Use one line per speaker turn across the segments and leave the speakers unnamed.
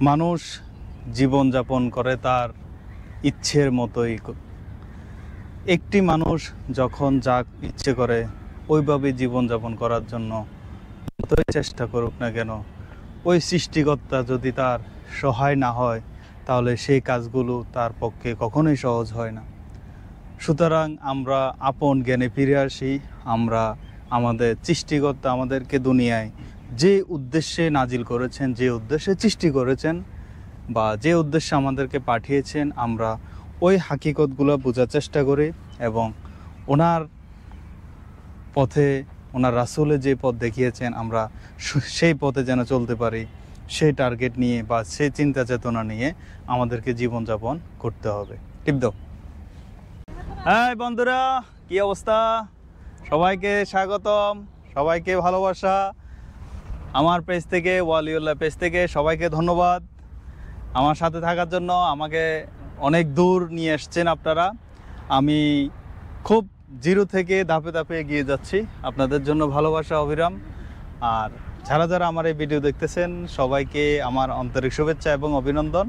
মানুষ জীবন যাপন করে তার ইচ্ছের মতোই। একটি মানুষ যখন যা ইচ্ছে করে ওইভাবে জীবন যাপন করার জন্য যতই চেষ্টা করুক না কেন, ওই সৃষ্টিকর্তা যদি তার সহায় না হয় তাহলে সেই কাজগুলো তার পক্ষে কখনোই সহজ হয় না। সুতরাং আমরা আপন জ্ঞানে ফিরে আসি। আমরা আমাদের সৃষ্টিকর্তা আমাদেরকে দুনিয়ায় যে উদ্দেশ্যে নাজিল করেছেন, যে উদ্দেশ্যে সৃষ্টি করেছেন বা যে উদ্দেশ্যে আমাদেরকে পাঠিয়েছেন, আমরা ওই হাকিকতগুলো বোঝার চেষ্টা করি এবং ওনার পথে, ওনার রাসূলে যে পথ দেখিয়েছেন আমরা সেই পথে যেন চলতে পারি, সেই টার্গেট নিয়ে বা সেই চিন্তা চেতনা নিয়ে আমাদেরকে জীবনযাপন করতে হবে। টিপ দাও। হ্যাঁ বন্ধুরা, কি অবস্থা? সবাইকে স্বাগতম, সবাইকে ভালোবাসা। আমার পেজ থেকে, ওয়ালিউল্লাহ পেজ থেকে সবাইকে ধন্যবাদ আমার সাথে থাকার জন্য। আমাকে অনেক দূর নিয়ে এসছেন আপনারা। আমি খুব জিরো থেকে ধাপে ধাপে এগিয়ে যাচ্ছি। আপনাদের জন্য ভালোবাসা অবিরাম। আর যারা যারা আমার এই ভিডিও দেখতেছেন সবাইকে আমার আন্তরিক শুভেচ্ছা এবং অভিনন্দন।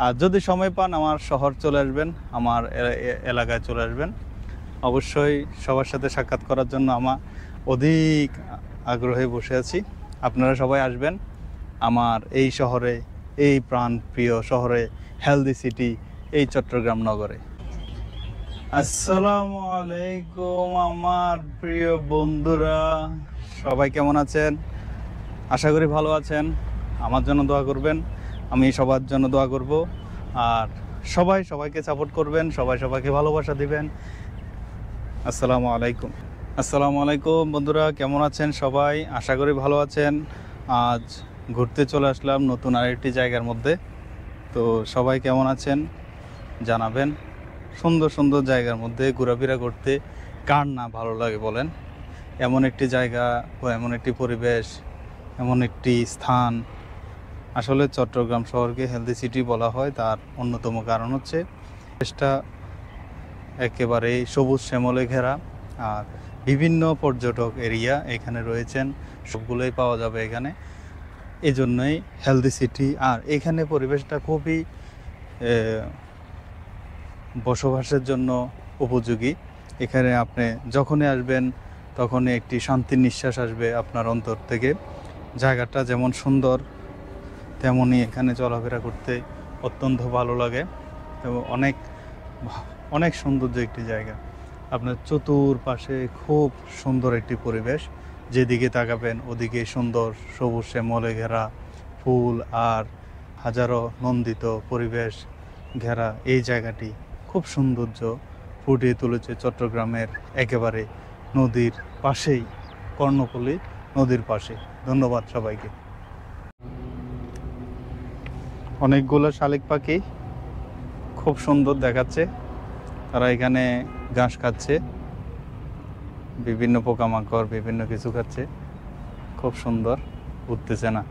আর যদি সময় পান আমার শহর চলে আসবেন, আমার এলাকায় চলে আসবেন। অবশ্যই সবার সাথে সাক্ষাৎ করার জন্য আমার অধিক আগ্রহে বসে আছি। আপনারা সবাই আসবেন আমার এই শহরে, এই প্রাণপ্রিয় শহরে, হেলদি সিটি, এই চট্টগ্রাম নগরে। আসসালামু আলাইকুম আমার প্রিয় বন্ধুরা, সবাই কেমন আছেন? আশা করি ভালো আছেন। আমার জন্য দোয়া করবেন, আমি সবার জন্য দোয়া করব। আর সবাই সবাইকে সাপোর্ট করবেন, সবাই সবাইকে ভালোবাসা দিবেন। আসসালামু আলাইকুম। আসসালামু আলাইকুম বন্ধুরা, কেমন আছেন সবাই? আশা করি ভালো আছেন। আজ ঘুরতে চলে আসলাম নতুন আরেকটি জায়গার মধ্যে। তো সবাই কেমন আছেন জানাবেন। সুন্দর সুন্দর জায়গার মধ্যে ঘোরাফেরা করতে কার না ভালো লাগে বলেন? এমন একটি জায়গা ও এমন একটি পরিবেশ, এমন একটি স্থান। আসলে চট্টগ্রাম শহরকে হেলদি সিটি বলা হয়, তার অন্যতম কারণ হচ্ছে দেশটা একেবারে সবুজ শ্যামলে ঘেরা। আর বিভিন্ন পর্যটক এরিয়া এখানে রয়েছেন, সবগুলোই পাওয়া যাবে এখানে। এই জন্যই হেলদি সিটি। আর এখানে পরিবেশটা খুবই বসবাসের জন্য উপযোগী। এখানে আপনি যখনই আসবেন তখনই একটি শান্তির নিঃশ্বাস আসবে আপনার অন্তর থেকে। জায়গাটা যেমন সুন্দর তেমনই এখানে চলাফেরা করতে অত্যন্ত ভালো লাগে এবং অনেক অনেক সৌন্দর্য একটি জায়গা। আপনার চতুর্পাশে খুব সুন্দর একটি পরিবেশ, যেদিকে তাকাবেন ওদিকে সুন্দর সবুজ শ্যামলে ঘেরা ফুল আর হাজারো নন্দিত পরিবেশ ঘেরা এই জায়গাটি খুব সৌন্দর্য ফুটিয়ে তুলেছে চট্টগ্রামের একেবারে নদীর পাশেই, কর্ণফুলী নদীর পাশে। ধন্যবাদ সবাইকে। অনেকগুলো শালিক পাখি খুব সুন্দর দেখাচ্ছে, তারা এখানে ঘাস খাচ্ছে, বিভিন্ন পোকামাকড় বিভিন্ন কিছু খাচ্ছে। খুব সুন্দর, উঠতেছে না।